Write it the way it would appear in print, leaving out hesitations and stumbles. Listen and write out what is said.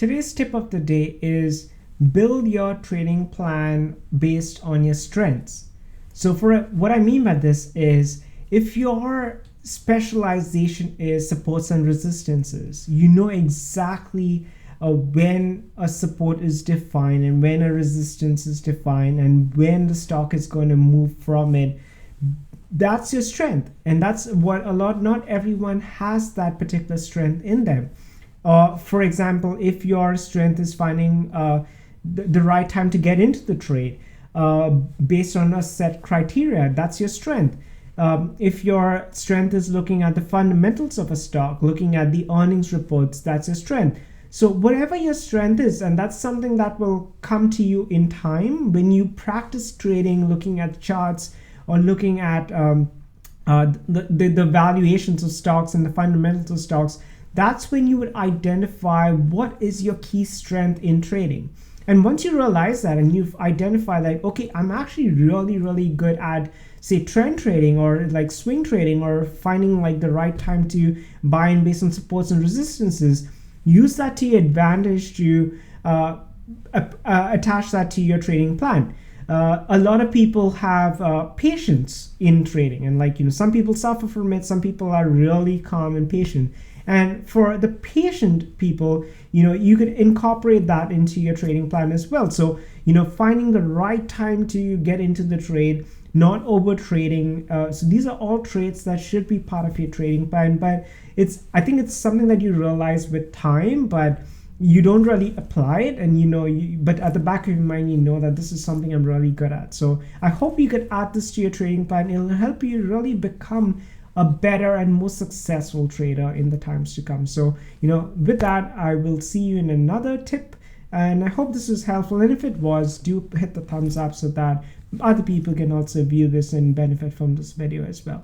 Today's tip of the day is build your trading plan based on your strengths. So for what I mean by this is if your specialization is supports and resistances, you know exactly when a support is defined and when a resistance is defined and when the stock is going to move from it. That's your strength, and that's what not everyone has that particular strength in them. For example, if your strength is finding the right time to get into the trade based on a set criteria, that's your strength. If your strength is looking at the fundamentals of a stock, looking at the earnings reports, that's your strength. So whatever your strength is, and that's something that will come to you in time when you practice trading, looking at charts or looking at the valuations of stocks and the fundamentals of stocks. That's when you would identify what is your key strength in trading. And once you realize that and you've identified that, okay, I'm actually really good at, say, trend trading or like swing trading or finding like the right time to buy in based on supports and resistances, use that to your advantage to attach that to your trading plan. A lot of people have patience in trading, and some people suffer from it. Some people are really calm and patient. And for the patient people, you could incorporate that into your trading plan as well. So, finding the right time to get into the trade, not over trading. So these are all traits that should be part of your trading plan. But I think it's something that you realize with time, but you don't really apply it, and but at the back of your mind you know that this is something I'm really good at. So I hope you could add this to your trading plan. It'll help you really become a better and more successful trader in the times to come. So with that, I will see you in another tip, and I hope this was helpful, and if it was, do hit the thumbs up so that other people can also view this and benefit from this video as well.